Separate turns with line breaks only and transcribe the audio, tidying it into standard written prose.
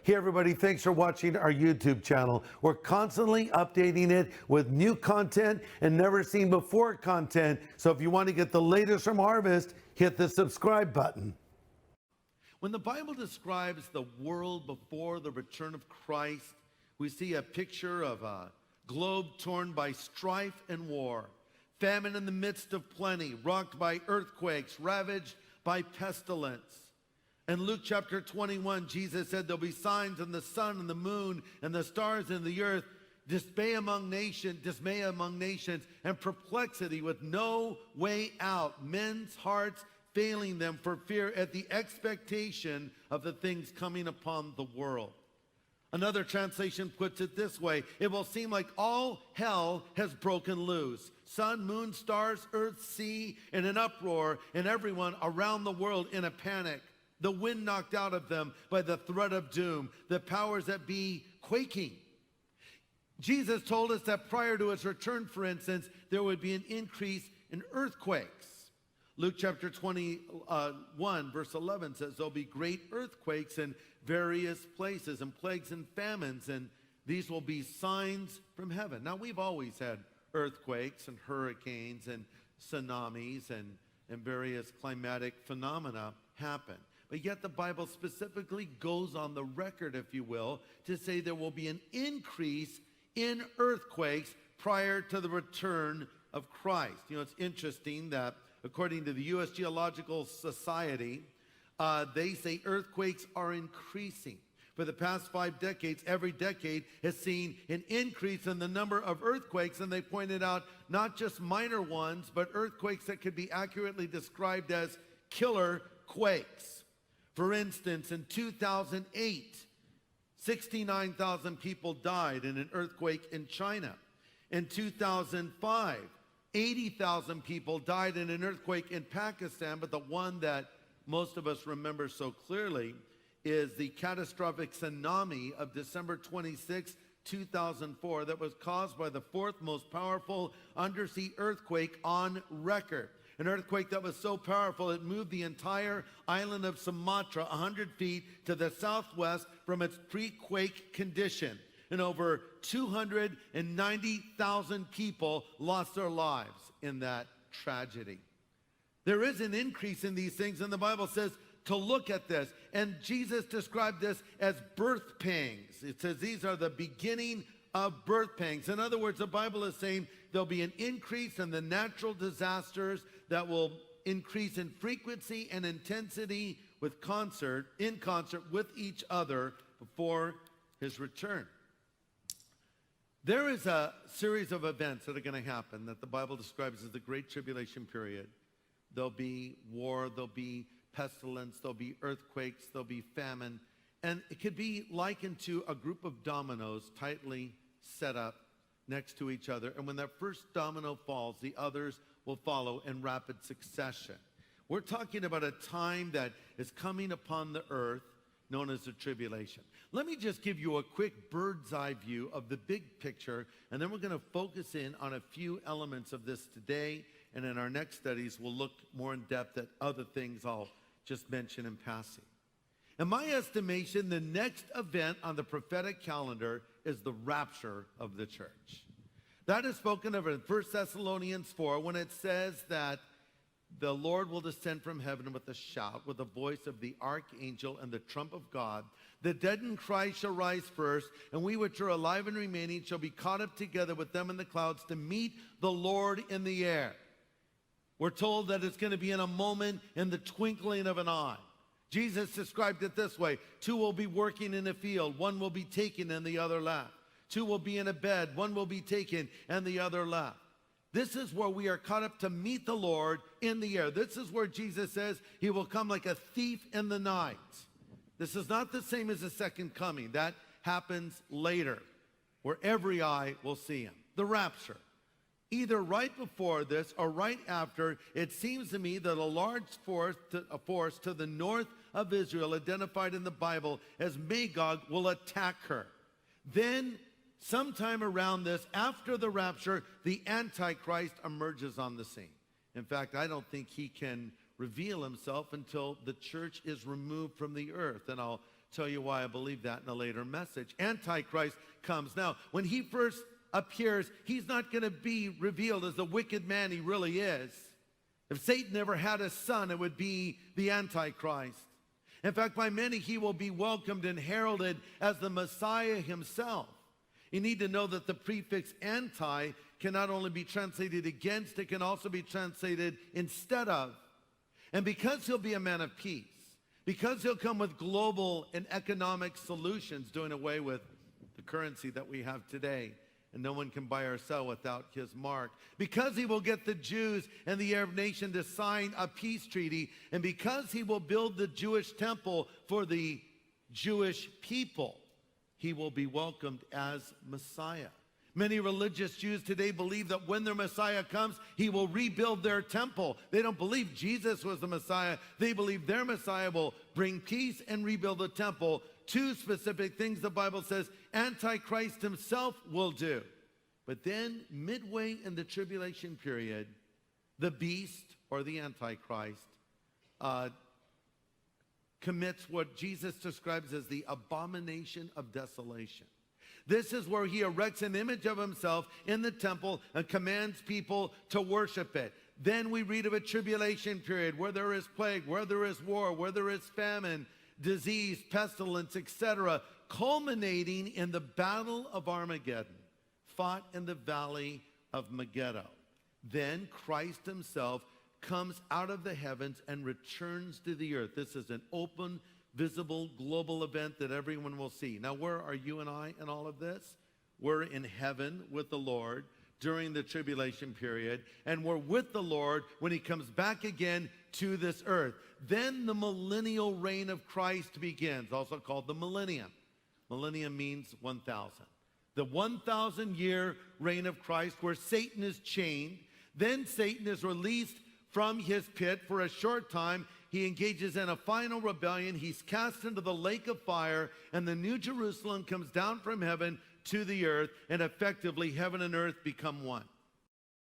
Hey everybody, thanks for watching our YouTube channel. We're constantly updating it with new content and never seen before content. So if you want to get the latest from Harvest, hit the subscribe button. When the Bible describes the world before the return of Christ, we see a picture of a globe torn by strife and war, famine in the midst of plenty, rocked by earthquakes, ravaged by pestilence. In Luke chapter 21, Jesus said there'll be signs in the sun and the moon and the stars and the earth, dismay among nations, and perplexity with no way out, men's hearts failing them for fear at the expectation of the things coming upon the world. Another translation puts it this way: it will seem like all hell has broken loose. Sun, moon, stars, earth, sea in an uproar, and everyone around the world in a panic. The wind knocked out of them by the threat of doom, the powers that be quaking. Jesus told us that prior to his return, for instance, there would be an increase in earthquakes. Luke chapter 21, verse 11 says there'll be great earthquakes in various places and plagues and famines, and these will be signs from heaven. Now, we've always had earthquakes and hurricanes and tsunamis and various climatic phenomena happen. But yet the Bible specifically goes on the record, if you will, to say there will be an increase in earthquakes prior to the return of Christ. You know, it's interesting that according to the U.S. Geological Society, they say earthquakes are increasing. For the past 5 decades, every decade has seen an increase in the number of earthquakes, and they pointed out not just minor ones, but earthquakes that could be accurately described as killer quakes. For instance, in 2008, 69,000 people died in an earthquake in China. In 2005, 80,000 people died in an earthquake in Pakistan, but the one that most of us remember so clearly is the catastrophic tsunami of December 26, 2004, that was caused by the fourth most powerful undersea earthquake on record. An earthquake that was so powerful it moved the entire island of Sumatra 100 feet to the southwest from its pre-quake condition. And over 290,000 people lost their lives in that tragedy. There is an increase in these things, and the Bible says to look at this. And Jesus described this as birth pangs. It says these are the beginning of birth pangs. In other words, the Bible is saying there'll be an increase in the natural disasters that will increase in frequency and intensity in concert with each other before his return. There is a series of events that are going to happen that the Bible describes as the Great Tribulation period. There'll be war, there'll be pestilence, there'll be earthquakes, there'll be famine. And it could be likened to a group of dominoes tightly set up next to each other. And when that first domino falls, the others will follow in rapid succession. We're talking about a time that is coming upon the earth known as the tribulation. Let me just give you a quick bird's eye view of the big picture, and then we're going to focus in on a few elements of this today, and in our next studies we'll look more in depth at other things I'll just mention in passing. In my estimation, the next event on the prophetic calendar is the rapture of the church. That is spoken of in 1 Thessalonians 4 when it says that the Lord will descend from heaven with a shout, with the voice of the archangel and the trump of God. The dead in Christ shall rise first, and we which are alive and remaining shall be caught up together with them in the clouds to meet the Lord in the air. We're told that it's going to be in a moment, in the twinkling of an eye. Jesus described it this way: 2 will be working in a field, 1 will be taken and the other left. 2 will be in a bed, 1 will be taken and the other left. This is where we are caught up to meet the Lord in the air. This is where Jesus says he will come like a thief in the night. This is not the same as the second coming. That happens later, where every eye will see him. The rapture. Either right before this or right after, it seems to me that a large force to the north of Israel, identified in the Bible as Magog, will attack her. Then, sometime around this, after the rapture, the Antichrist emerges on the scene. In fact, I don't think he can reveal himself until the church is removed from the earth. And I'll tell you why I believe that in a later message. Antichrist comes. Now, when he first appears, he's not going to be revealed as the wicked man he really is. If Satan ever had a son, it would be the Antichrist. In fact, by many, he will be welcomed and heralded as the Messiah himself. You need to know that the prefix anti can not only be translated against, it can also be translated instead of. And because he'll be a man of peace, because he'll come with global and economic solutions, doing away with the currency that we have today, and no one can buy or sell without his mark. Because he will get the Jews and the Arab nation to sign a peace treaty, and because he will build the Jewish temple for the Jewish people, he will be welcomed as Messiah. Many religious Jews today believe that when their Messiah comes, he will rebuild their temple. They don't believe Jesus was the Messiah. They believe their Messiah will bring peace and rebuild the temple. Two specific things the Bible says Antichrist himself will do. But then midway in the tribulation period, the beast or the Antichrist commits what Jesus describes as the Abomination of Desolation. This is where he erects an image of himself in the temple and commands people to worship it. Then we read of a tribulation period where there is plague, where there is war, where there is famine, disease, pestilence, etc., culminating in the battle of Armageddon, fought in the valley of Megiddo. Then Christ himself comes out of the heavens and returns to the earth. This is an open, visible, global event that everyone will see. Now, where are you and I in all of this? We're in heaven with the Lord during the tribulation period, and we're with the Lord when he comes back again to this earth. Then the millennial reign of Christ begins, also called the Millennium. Millennium means 1,000. The 1,000-year reign of Christ where Satan is chained. Then Satan is released from his pit for a short time. He engages in a final rebellion. He's cast into the lake of fire, and the New Jerusalem comes down from heaven to the earth, and effectively heaven and earth become one.